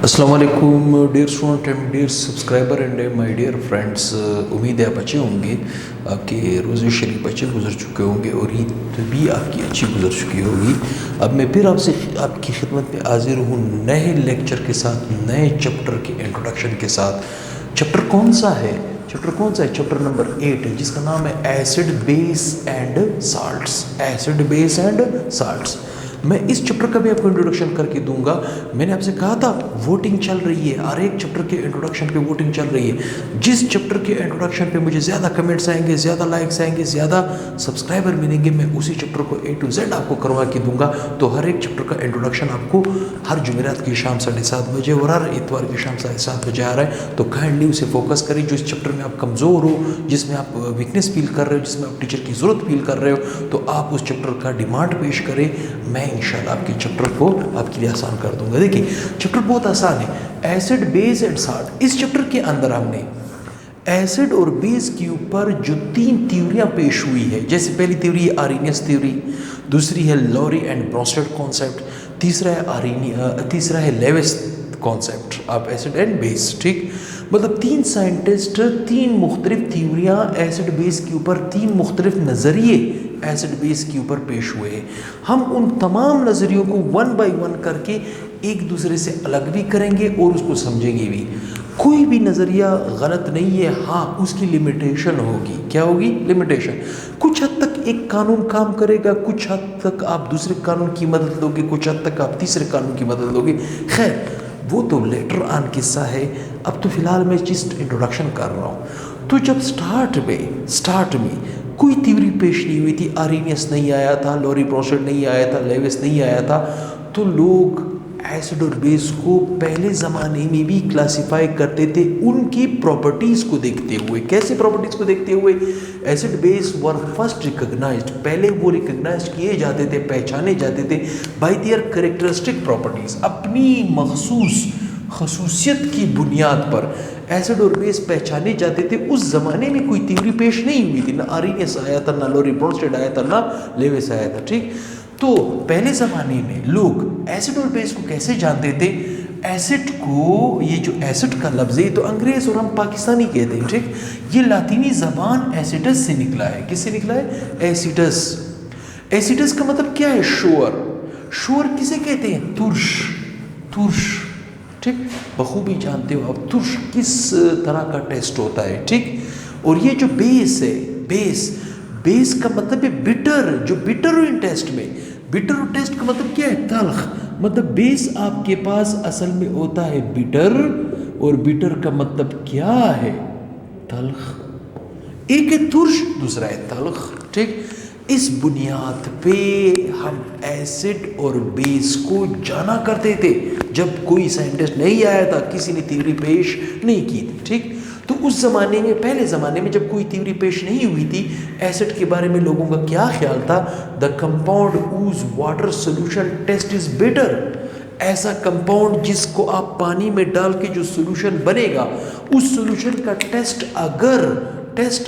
अस्सलाम वालेकुम dear student and dear subscriber and my dear friends. उम्मीद है आप अच्छे होंगे। आपके रोज़े शरीफ अच्छे गुजर चुके होंगे और ईद भी आपकी अच्छी गुजर चुकी होगी। अब मैं फिर आपसे आपकी खिदमत में हाजिर हूँ नए लेक्चर के साथ, नए चैप्टर के इंट्रोडक्शन के साथ। चैप्टर कौन सा है? चैप्टर नंबर 8 है, जिसका नाम है acid base and salts. Acid base and salts. मैं इस चैप्टर का भी आपको इंट्रोडक्शन करके दूंगा। मैंने आपसे कहा था वोटिंग चल रही है, हर एक चैप्टर के इंट्रोडक्शन पे वोटिंग चल रही है। जिस चैप्टर के इंट्रोडक्शन पे मुझे ज़्यादा कमेंट्स आएंगे, ज़्यादा लाइक्स आएंगे, ज़्यादा सब्सक्राइबर मिलेंगे, मैं उसी चैप्टर को A to Z आपको करवा के दूंगा। तो हर एक चैप्टर का इंट्रोडक्शन आपको हर जुमेरात की शाम 7:30 बजे और हर इतवार की शाम 7:30 बजे आ रहा है। तो काइंडली उसे फोकस करें। जो इस चैप्टर में आप कमज़ोर हो, जिसमें आप वीकनेस फील कर रहे हो, जिसमें आप टीचर की ज़रूरत फील कर रहे हो, तो आप उस चैप्टर का डिमांड पेश करें। मैं इंशाल्लाह आपके चैप्टर को आपके लिए आसान कर दूंगा। देखिए चैप्टर बहुत आसान है, एसिड बेस एंड साल्ट। इस चैप्टर के अंदर हमने एसिड और बेस के ऊपर जो 3 थ्योरियां पेश हुई है, जैसे पहली थ्योरी है आर्रीनियस थ्योरी, दूसरी है लॉरी एंड ब्रोस्टेड कॉन्सेप्ट, तीसरा है Lewis concept of acid and base. ठीक, मतलब 3 साइंटिस्ट 3 मुख्तलिफ थ्योरियाँ एसिड बेस के ऊपर, 3 मुख्तलिफ नज़रिए एसिड बेस के ऊपर पेश हुए हैं। हम उन तमाम नज़रियों को 1 बाय 1 करके एक दूसरे से अलग भी करेंगे और उसको समझेंगे भी। कोई भी नज़रिया गलत नहीं है, हाँ उसकी लिमिटेशन होगी। क्या होगी? लिमिटेशन। कुछ हद तक एक कानून काम करेगा, कुछ हद तक आप दूसरे कानून की मदद लोगे, कुछ हद तक आप तीसरे कानून की मदद लोगे। खैर वो तो लेटर ऑन किस्सा है। अब तो फिलहाल मैं जस्ट इंट्रोडक्शन कर रहा हूँ। तो जब स्टार्ट में कोई थ्योरी पेश नहीं हुई थी, आर्रीनियस नहीं आया था, लॉरी ब्रोस्टेड नहीं आया था, लेविस नहीं आया था, तो लोग एसिड और बेस को पहले ज़माने में भी क्लासिफाई करते थे उनकी प्रॉपर्टीज़ को देखते हुए। कैसे प्रॉपर्टीज़ को देखते हुए? Acid base were first recognised, पहले वो रिकग्नाइज किए जाते थे, पहचाने जाते थे बाय देयर कैरेक्टरिस्टिक प्रॉपर्टीज़। अपनी मखसूस खसूसियत की बुनियाद पर एसिड और बेस पहचाने जाते थे। उस ज़माने में कोई थ्योरी पेश नहीं हुई थी, ना आर्रीनियस आया था, ना लॉरी ब्रोस्टेड आया था, ना लेविस आया था। ठीक, तो पहले ज़माने में लोग एसिड और बेस को कैसे जानते थे? एसिड को, ये जो एसिड का लफ्ज़ है तो अंग्रेज़ और हम पाकिस्तानी कहते हैं। ठीक, ये लातीनी ज़बान एसिडस से निकला है। किससे निकला है? एसिडस। एसिडस का मतलब क्या है? श्योर। श्योर किसे कहते हैं? तुर्श। ठीक, बखूबी जानते हो आप तुर्श किस तरह का टेस्ट होता है। ठीक, और ये जो बेस है, बेस का मतलब है बिटर। जो बिटर इन टेस्ट में, बिटर टेस्ट का मतलब क्या है? तल्ख। मतलब बेस आपके पास असल में होता है बिटर, और बिटर का मतलब क्या है? तल्ख। एक है तुर्श, दूसरा है तल्ख। ठीक, इस बुनियाद पे हम एसिड और बेस को जाना करते थे जब कोई साइंटिस्ट नहीं आया था, किसी ने थ्योरी पेश नहीं की थी। ठीक, तो उस ज़माने में, पहले ज़माने में जब कोई थ्योरी पेश नहीं हुई थी, एसिड के बारे में लोगों का क्या ख्याल था? The compound whose water solution taste is better. ऐसा कंपाउंड जिसको आप पानी में डाल के जो सोल्यूशन बनेगा, उस सोल्यूशन का टेस्ट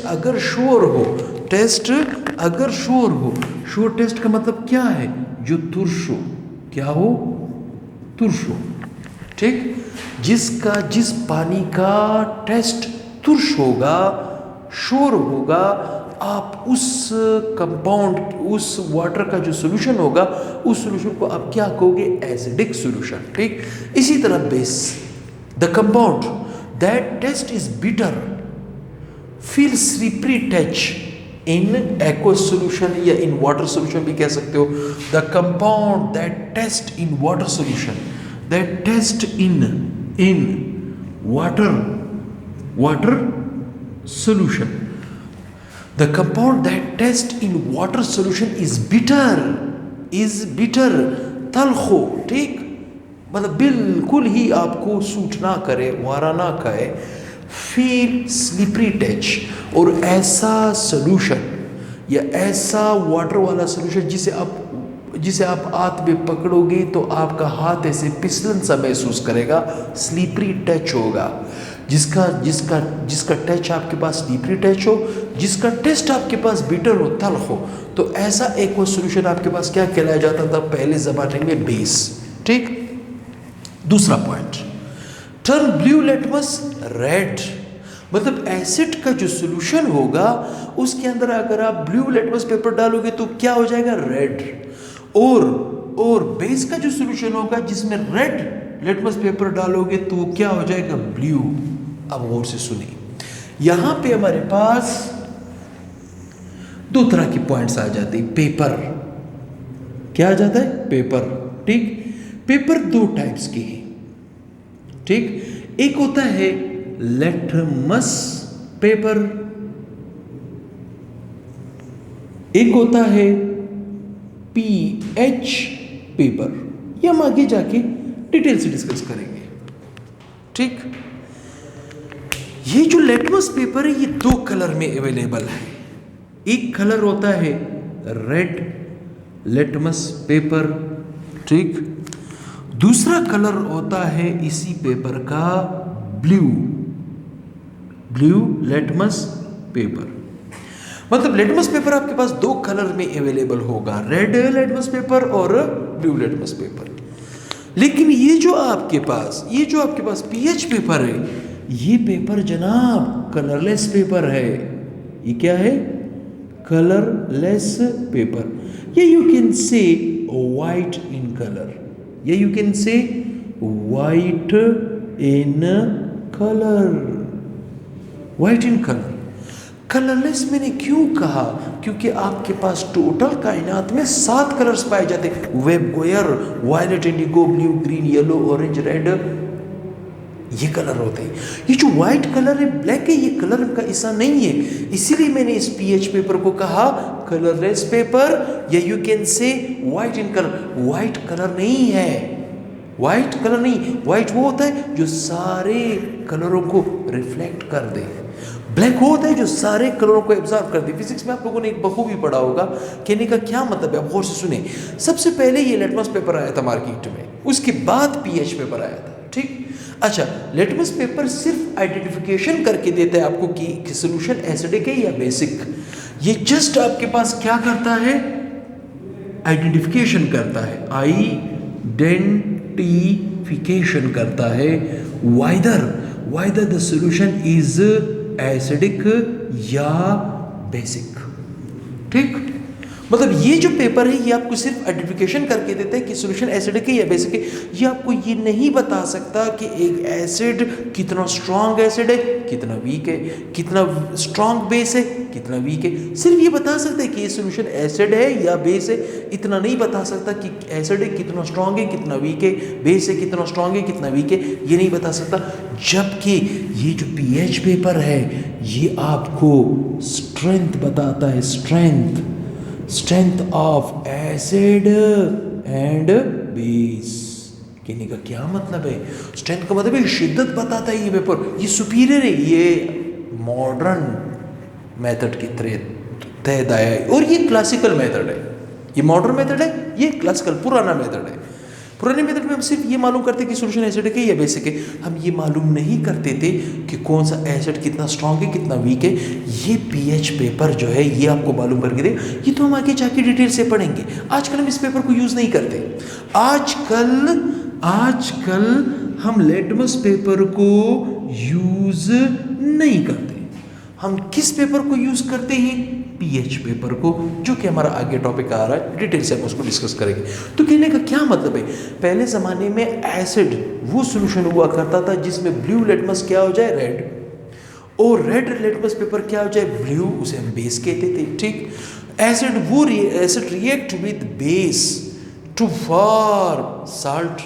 अगर श्योर हो, श्योर टेस्ट का मतलब क्या है? जो तुर्श हो। क्या हो? तुर्श हो। ठीक, जिस पानी का टेस्ट तुर्श होगा, श्योर होगा, आप उस कंपाउंड, उस वाटर का जो सोल्यूशन होगा, उस सोल्यूशन को आप क्या कहोगे? Acidic solution. ठीक, इसी तरह base, the compound that taste is bitter feel slippery touch in aqueous solution, या इन वाटर सोल्यूशन भी कह सकते हो। The compound that taste in water solution, that test in water solution, the compound that test in water solution is bitter, तल्खो। ठीक, मतलब बिल्कुल ही आपको suit ना करे, वारा ना खाए। फील स्लिपरी टच, और ऐसा सोल्यूशन या ऐसा वाटर वाला सोल्यूशन जिसे आप हाथ में पकड़ोगे तो आपका हाथ ऐसे फिसलन सा महसूस करेगा, स्लीपरी टच होगा। जिसका टच आपके पास स्लीपरी टच हो, जिसका टेस्ट आपके पास बिटर हो, तल्ख हो, तो ऐसा एक वो सोल्यूशन आपके पास क्या कहलाया जाता था पहले ज़माने में? बेस। ठीक, दूसरा point, turn blue litmus red, मतलब एसिड का जो सोल्यूशन होगा उसके अंदर अगर आप ब्लू लिटमस पेपर डालोगे तो क्या हो जाएगा, रेड। और बेस का जो सोल्यूशन होगा जिसमें रेड लिटमस पेपर डालोगे तो क्या हो जाएगा, ब्लू। अब गौर से सुनिए, यहां पे हमारे पास दो तरह के पॉइंट्स आ जाते हैं। पेपर क्या आ जाता है, पेपर, ठीक। पेपर दो टाइप्स के हैं, ठीक। एक होता है लिटमस पेपर, एक होता है पीएच पेपर। ये हम आगे जाके डिटेल से डिस्कस करेंगे, ठीक। ये जो लिटमस पेपर है ये दो कलर में अवेलेबल है। एक कलर होता है रेड लिटमस पेपर, ठीक। दूसरा कलर होता है इसी पेपर का ब्लू लिटमस पेपर। मतलब लिटमस पेपर आपके पास दो कलर में अवेलेबल होगा, रेड लिटमस पेपर और ब्लू लिटमस पेपर। लेकिन ये जो आपके पास पीएच पेपर है, ये पेपर जनाब कलरलेस पेपर है। ये क्या है, कलरलेस पेपर। या you can say white in colour, या you can say white in colour, white in colour. Colourless मैंने क्यों कहा, क्योंकि आपके पास टोटल कायनात में 7 कलर्स पाए जाते हैं। VIBGYOR, violet, indigo, blue, green, yellow, orange, red, ये कलर होते हैं। ये जो व्हाइट कलर है, ब्लैक है, ये कलर का हिस्सा नहीं है। इसीलिए मैंने इस पीएच पेपर को कहा कलरलेस पेपर, या यू कैन से white in colour. White colour नहीं है, व्हाइट कलर नहीं। व्हाइट वो होता है जो सारे कलरों को रिफ्लेक्ट कर दे, ब्लैक वो होता है जो सारे कलरों को एब्जॉर्ब कर दे। फिजिक्स में आप लोगों ने एक बखूबी पढ़ा होगा। कहने का क्या मतलब है, आप गौर से सुने। सबसे पहले ये लिटमस पेपर आया था मार्केट में, उसके बाद पीएच पेपर आया था, ठीक। अच्छा, लिटमस पेपर सिर्फ आइडेंटिफिकेशन करके देता है आपको कि सोल्यूशन एसिडिक है या बेसिक। ये जस्ट आपके पास क्या करता है, आइडेंटिफिकेशन करता है, आइडेंटिफिकेशन करता है whether the solution is acidic या बेसिक, ठीक। मतलब ये जो पेपर है ये आपको सिर्फ आइडेंटिफिकेशन करके देता है कि सॉल्यूशन एसिडिक है या बेसिक है। ये आपको ये नहीं बता सकता कि एक एसिड कितना स्ट्रॉन्ग एसिड है, कितना वीक है, कितना स्ट्रॉन्ग बेस है, कितना वीक है। सिर्फ ये बता सकता है कि ये सॉल्यूशन एसिड है या बेस है। इतना नहीं बता सकता कि एसिड है कितना स्ट्रॉन्ग है, कितना वीक है, बेस है कितना स्ट्रॉन्ग है, कितना वीक है, ये नहीं बता सकता। जबकि ये जो पीएच पेपर है ये आपको स्ट्रेंथ बताता है, strength of acid and base. कहने का क्या मतलब है, स्ट्रेंथ का मतलब है शिद्दत बताता है ये पेपर, ये सुपीरियर है, ये मॉडर्न मेथड की तहत आया है। और ये क्लासिकल मेथड है, ये मॉडर्न मेथड है, ये क्लासिकल पुराना मेथड है। पुराने मेथड में हम सिर्फ ये मालूम करते कि सॉल्यूशन एसिडिक है या बेसिक है। हम ये मालूम नहीं करते थे कि कौन सा एसिड कितना स्ट्रॉन्ग है, कितना वीक है। ये पीएच पेपर जो है ये आपको मालूम करके दे। ये तो हम आगे जाके डिटेल से पढ़ेंगे। आजकल हम इस पेपर को यूज़ नहीं करते। आजकल हम लिटमस पेपर को यूज़ नहीं करते। हम किस पेपर को यूज़ करते हैं, पीएच पेपर को, जो कि हमारा आगे टॉपिक आ रहा है, डिटेल से हम उसको डिस्कस करेंगे। तो कहने का क्या मतलब है, पहले ज़माने में एसिड वो सॉल्यूशन हुआ करता था जिसमें ब्लू लिटमस क्या हो जाए, रेड, और रेड लिटमस पेपर क्या हो जाए, ब्लू, उसे हम बेस कहते थे, ठीक। Acid react with base to form salt.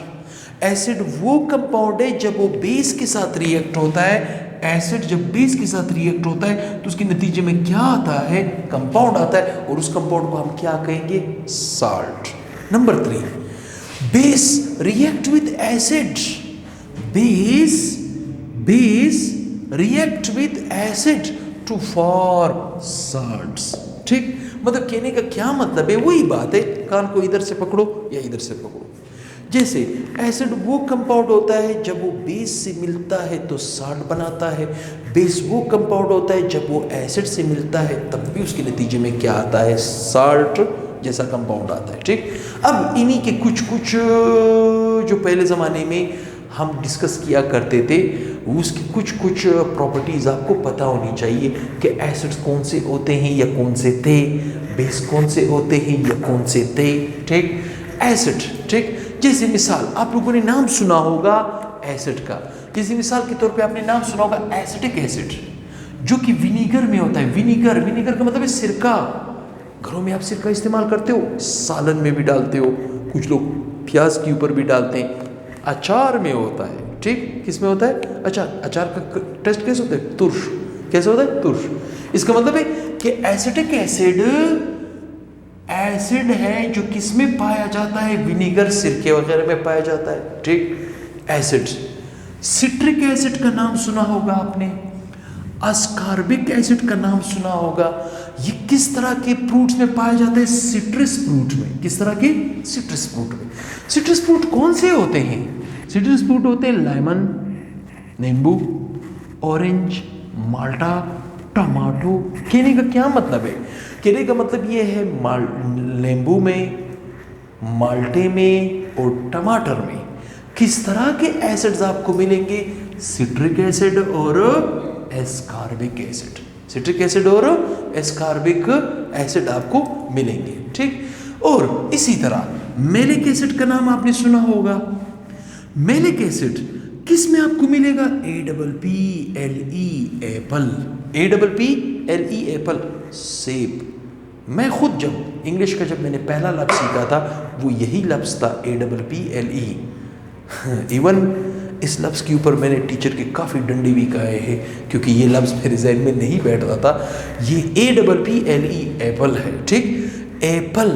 Acid वो कंपाउंड है जब वो बेस के साथ रिएक्ट होता है। एसिड जब बेस के साथ रिएक्ट होता है तो उसके नतीजे में क्या आता है, कंपाउंड आता है, और उस कंपाउंड को हम क्या कहेंगे, salt. Number 3, base react with acid. Base react with acid to form salts, ठीक। मतलब कहने का क्या मतलब है, वही बात है, कान को इधर से पकड़ो या इधर से पकड़ो। जैसे एसिड वो कंपाउंड होता है जब वो बेस से मिलता है तो साल्ट बनाता है। बेस वो कंपाउंड होता है जब वो एसिड से मिलता है तब भी उसके नतीजे में क्या आता है, साल्ट जैसा कंपाउंड आता है, ठीक। अब इन्हीं के कुछ जो पहले ज़माने में हम डिस्कस किया करते थे, उसकी कुछ कुछ प्रॉपर्टीज़ आपको पता होनी चाहिए कि एसिड्स कौन से होते हैं या कौन से थे, बेस कौन से होते हैं या कौन से थे। ठीक, एसिड, ठीक, जैसे मिसाल आप लोगों ने नाम सुना होगा एसिड का, जैसे मिसाल के तौर पे आपने नाम सुना होगा एसिटिक एसिड, जो कि विनीगर में होता है। विनीगर, विनीगर का मतलब है सिरका। घरों में आप सिरका इस्तेमाल करते हो, सालन में भी डालते हो, कुछ लोग प्याज के ऊपर भी डालते हैं, अचार में होता है। ठीक, किस में होता है? अचार। अचार का टेस्ट कैसे होता है? तुर्श। कैसे होता है? तुर्श। इसका मतलब है कि एसिटिक एसिड एसिड है जो किस में पाया जाता है? विनीगर, सिरके वगैरह में पाया जाता है। ठीक, एसिड। सिट्रिक एसिड का नाम सुना होगा आपने, अस्कॉर्बिक एसिड का नाम सुना होगा। ये किस तरह के फ्रूट्स में पाया जाता है? सिट्रस फ्रूट में। किस तरह के? सिट्रस फ्रूट में। सिट्रस फ्रूट कौन से होते हैं? सिट्रस फ्रूट होते हैं लेमन, नींबू, ऑरेंज, माल्टा, टमाटो। कहने का क्या मतलब है? कहने का मतलब ये है नींबू में, माल्टे में और टमाटर में किस तरह के एसिड्स आपको मिलेंगे? सिट्रिक एसिड और एस्कॉर्बिक एसिड। सिट्रिक एसिड और एस्कॉर्बिक एसिड आपको मिलेंगे। ठीक, और इसी तरह मैलिक एसिड का नाम आपने सुना होगा। मैलिक एसिड किस में आपको मिलेगा? APPLE Apple. APPLE एप्पल, सेब। मैं खुद जब इंग्लिश का जब मैंने पहला लफ्ज़ सीखा था वो यही लफ्ज़ था, APPLE। इवन इस लफ्ज़ के ऊपर मैंने टीचर के काफ़ी डंडे भी खाए हैं, क्योंकि ये लफ्ज़ मेरे जहन में नहीं बैठ रहा था। ये APPLE एप्पल है। ठीक, एप्पल,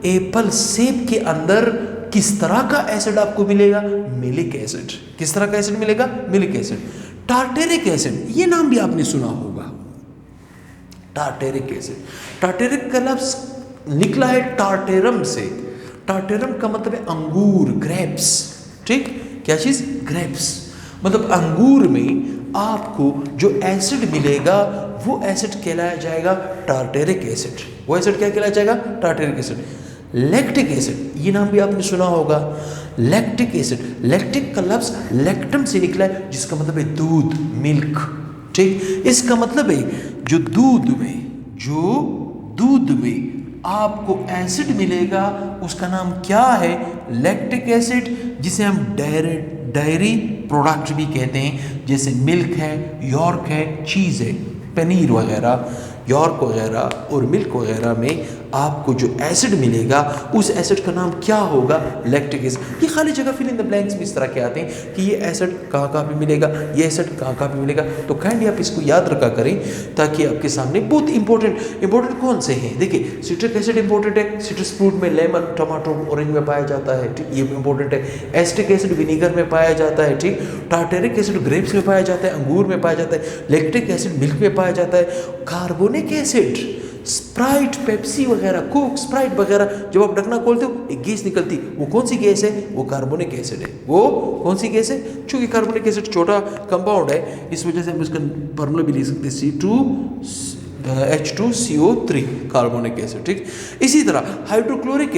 एप्पल, सेब के अंदर किस तरह का एसिड आपको मिलेगा? मिलिक एसिड। किस तरह का एसिड मिलेगा? मिलिक एसिड। टार्टेरिक एसिड, ये नाम भी आपने सुना होगा, टार्टेरिक एसिड। टार्टेरिक का लफ्ज़ निकला है टार्टेरम से। टार्टेरम का मतलब है अंगूर, ग्रेप्स। ठीक, क्या चीज़? ग्रेप्स। मतलब अंगूर में आपको जो एसिड मिलेगा वो एसिड कहलाया जाएगा टार्टेरिक एसिड। वो एसिड क्या कहलाया जाएगा? Tartaric acid. लैक्टिक एसिड, ये नाम भी आपने सुना होगा, लैक्टिक एसिड। लैक्टिक का लफ्ज़ लैक्टम से निकला है, जिसका मतलब है दूध, मिल्क। ठीक, इसका मतलब है जो दूध में आपको एसिड मिलेगा उसका नाम क्या है? लैक्टिक एसिड, जिसे हम डायरी प्रोडक्ट भी कहते हैं, जैसे मिल्क है, यॉर्क है, चीज़ है, पनीर वगैरह, यॉर्क वगैरह और मिल्क वगैरह में आपको जो एसिड मिलेगा उस एसिड का नाम क्या होगा? Lactic acid. ये खाली जगह फिल इन द ब्लैंक्स में इस तरह के आते हैं कि ये एसिड कहाँ कहाँ पे मिलेगा, ये एसिड कहाँ कहाँ पे मिलेगा। तो काइंडली आप इसको याद रखा करें ताकि आपके सामने बहुत इंपॉर्टेंट कौन से हैं। देखिए, सिट्रिक एसिड इंपॉर्टेंट है, सिट्रस फ्रूट में लेमन, टमाटो, ऑरेंज में पाया जाता है। ठीक, ये भी इंपॉर्टेंट है। एसिटिक एसिड विनीगर में पाया जाता है। ठीक, टार्टेरिक एसिड ग्रेप्स में पाया जाता है, अंगूर में पाया जाता है। लैक्टिक एसिड मिल्क में पाया जाता है। कार्बोनिक एसिड, स्प्राइट, पेप्सी वगैरह, कोक, स्प्राइट वगैरह, जब आप ढकना खोलते हो एक गैस निकलती, वो कौन सी गैस है? वो कार्बोनिक एसिड है। वो कौन सी गैस है? चूंकि कार्बोनिक एसिड छोटा कंपाउंड है, इस वजह से हम इसका फॉर्मूला भी लिख सकते हैं H2CO3, कार्बोनिक एसिड। ठीक, इसी तरह हाइड्रोक्लोरिक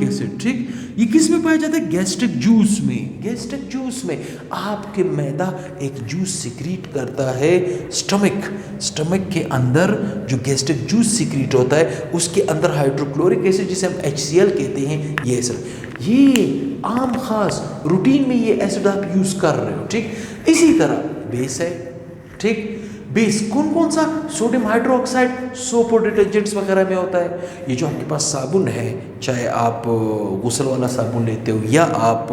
एसिड, ठीक, ये किस में पाया जाता है? गैस्ट्रिक जूस में। गैस्ट्रिक जूस में आपके मैदा एक जूस सिक्रीट करता है, स्टमक के अंदर जो गैस्ट्रिक जूस सिक्रीट होता है उसके अंदर हाइड्रोक्लोरिक एसिड, जिसे हम HCl कहते हैं, ये एसिड, ये आम खास रूटीन में ये एसिड आप यूज कर रहे हो। ठीक, इसी तरह बेस है। ठीक, बेस कौन कौन सा? सोडियम हाइड्रोक्साइड, सोप और डिटर्जेंट्स वगैरह में होता है। ये जो आपके पास साबुन है, चाहे आप गुसल वाला साबुन लेते हो या आप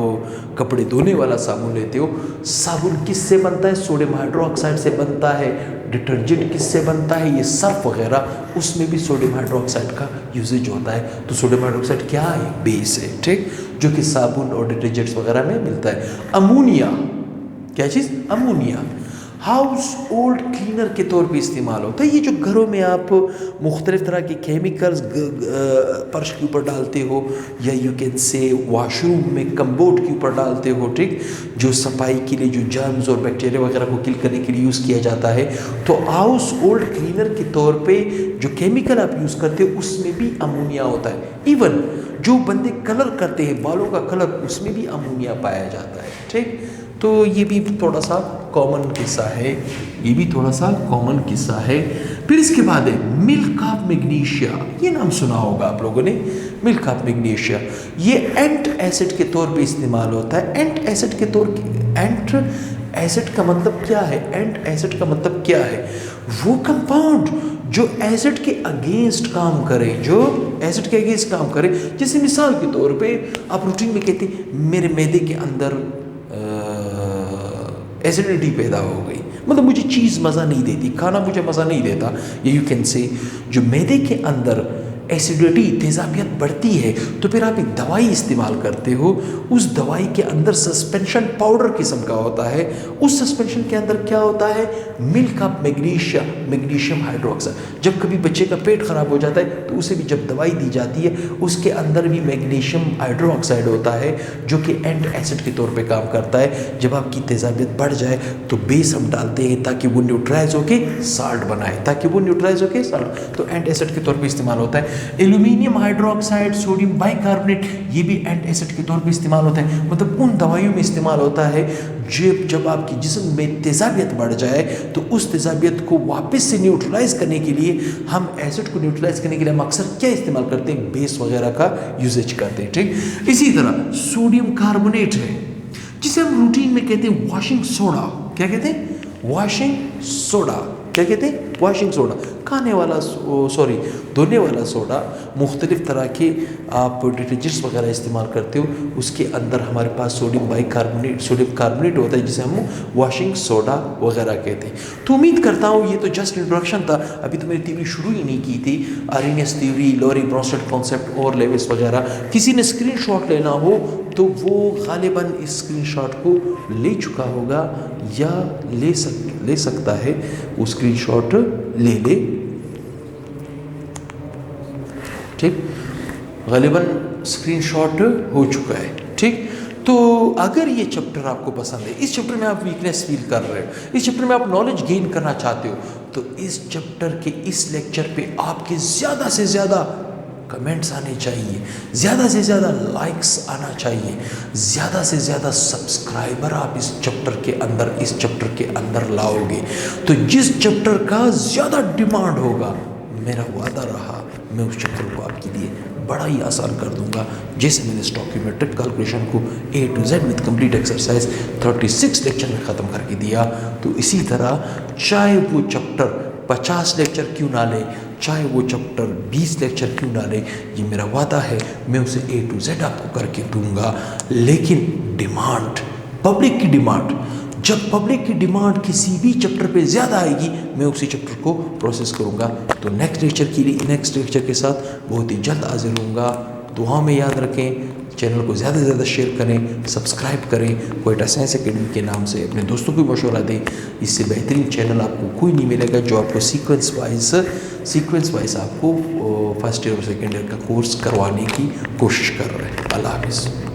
कपड़े धोने वाला साबुन लेते हो, साबुन किससे बनता है? सोडियम हाइड्रोक्साइड से बनता है। डिटर्जेंट किससे बनता है? ये सर्फ वगैरह, उसमें भी सोडियम हाइड्रोक्साइड का यूजेज होता है। तो सोडियम हाइड्रोक्साइड क्या है? बेस है। ठीक, जो कि साबुन और डिटर्जेंट्स वगैरह में मिलता है। अमोनिया, क्या चीज़? अमोनिया। हाउस होल्ड क्लीनर के तौर पे इस्तेमाल होता है। ये जो घरों में आप मुख्तलिफ तरह के केमिकल्स फर्श के ऊपर डालते हो, या यू कैन से वॉशरूम में कम्बोर्ड के ऊपर डालते हो, ठीक, जो सफाई के लिए जो जर्म्स और बैक्टीरिया वगैरह को किल करने के लिए यूज़ किया जाता है। तो हाउस होल्ड क्लीनर के तौर पे जो केमिकल आप यूज़ करते हो उसमें भी अमोनिया होता है। इवन जो बंदे कलर करते हैं बालों का कलर, उसमें भी अमोनिया पाया जाता है, ठीक। तो ये भी थोड़ा सा कॉमन किस्सा है, ये भी थोड़ा सा कॉमन किस्सा है। फिर इसके बाद है मिल्क ऑफ मैग्नीशिया। ये नाम सुना होगा आप लोगों ने, मिल्क ऑफ मैग्नीशिया। ये एंट एसिड के तौर पे इस्तेमाल होता है। एंट एसिड के तौर एंट एसिड का मतलब क्या है? एंट एसिड का मतलब क्या है? वो कंपाउंड जो एसिड के अगेंस्ट काम करे, जो एसिड के अगेंस्ट काम करे। जैसे मिसाल के तौर पे आप रूटीन में कहते हैं मेरे मैदे के अंदर एसिडिटी पैदा हो गई, मतलब मुझे चीज़ मज़ा नहीं देती, खाना मुझे मज़ा नहीं देता। या यू कैन से जो मैदे के अंदर एसिडिटी तेज़ाबियत बढ़ती है, तो फिर आप एक दवाई इस्तेमाल करते हो। उस दवाई के अंदर सस्पेंशन पाउडर किस्म का होता है। उस सस्पेंशन के अंदर क्या होता है? Milk of magnesia, magnesium hydroxide. जब कभी बच्चे का पेट ख़राब हो जाता है तो उसे भी जब दवाई दी जाती है, उसके अंदर भी मैग्नीशियम हाइड्रोक्साइड होता है, जो कि एंट एसिड के तौर पर काम करता है। जब आपकी तेज़ाबियत बढ़ जाए तो बेस हम डालते हैं ताकि वो न्यूट्राइज होके साल्ट बनाए, ताकि वो न्यूट्राइज होके साल्ट, तो एंट एसिड के तौर पर इस्तेमाल होता है। एल्यूमिनियम हाइड्रोक्साइड, सोडियम बाइकार्बोनेट, ये भी एंट एसिड के तौर पे इस्तेमाल होता है। मतलब उन दवाइयों में इस्तेमाल होता है जब आपकी जिस्म में तेज़ाबियत बढ़ जाए, तो उस तेज़ाबियत को वापस से न्यूट्रलाइज करने के लिए, हम एसिड को न्यूट्रलाइज करने के लिए हम अक्सर क्या इस्तेमाल करते हैं? बेस वगैरह का यूजेज करते हैं, ठीक। इसी तरह सोडियम कार्बोनेट है, जिसे हम रूटीन में कहते हैं वॉशिंग सोडा। क्या कहते हैं? Washing soda. क्या कहते हैं? Washing soda. खाने वाला धोने वाला सोडा। मुख्तलिफ तरह के आप डिटर्जेंट्स वगैरह इस्तेमाल करते हो, उसके अंदर हमारे पास सोडियम कार्बोनेट होता है, जिसे हम वॉशिंग सोडा वगैरह कहते हैं। तो उम्मीद करता हूँ ये तो जस्ट इंट्रोडक्शन था, अभी तो मेरी थ्योरी शुरू ही नहीं की थी। आर्हेनियस थ्योरी, लोरी ब्रोंस्टेड कॉन्सेप्ट और लेविस वगैरह। किसी ने स्क्रीनशॉट लेना हो तो वो गालिबन इस स्क्रीनशॉट को ले चुका होगा या ले सकता है, वो स्क्रीनशॉट ले, ठीक। गालिबन स्क्रीनशॉट हो चुका है, ठीक। तो अगर ये चैप्टर आपको पसंद है, इस चैप्टर में आप वीकनेस फील कर रहे हो, इस चैप्टर में आप नॉलेज गेन करना चाहते हो, तो इस चैप्टर के इस लेक्चर पे आपके ज़्यादा से ज़्यादा कमेंट्स आने चाहिए, ज़्यादा से ज़्यादा लाइक्स आना चाहिए, ज़्यादा से ज़्यादा सब्सक्राइबर आप इस चैप्टर के अंदर लाओगे, तो जिस चैप्टर का ज़्यादा डिमांड होगा, मेरा वादा रहा, मैं उस चैप्टर को आपके लिए बड़ा ही आसान कर दूंगा। जैसे मैंने स्टॉकियोमेट्रिक कैलकुलेशन को A to Z with complete exercise 36 lecture में ख़त्म करके दिया, तो इसी तरह चाहे वो चैप्टर 50 लेक्चर क्यों ना ले, चाहे वो चैप्टर 20 लेक्चर क्यों ना ले, ये मेरा वादा है, मैं उसे A to Z आपको करके दूंगा। लेकिन डिमांड, पब्लिक की डिमांड, जब पब्लिक की डिमांड किसी भी चैप्टर पे ज़्यादा आएगी, मैं उसी चैप्टर को प्रोसेस करूँगा। तो नेक्स्ट लेक्चर के साथ बहुत ही जल्द हाजिर होऊंगा। दुआ में याद रखें, चैनल को ज़्यादा से ज़्यादा शेयर करें, सब्सक्राइब करें, क्वेटा साइंस एकेडमी के नाम से अपने दोस्तों को मशवरा दें। इससे बेहतरीन चैनल आपको कोई नहीं मिलेगा जो आपको सीक्वेंस वाइज आपको फर्स्ट ईयर और सेकेंड ईयर का कोर्स करवाने की कोशिश कर रहे हैं। अल्लाह हाफिज़।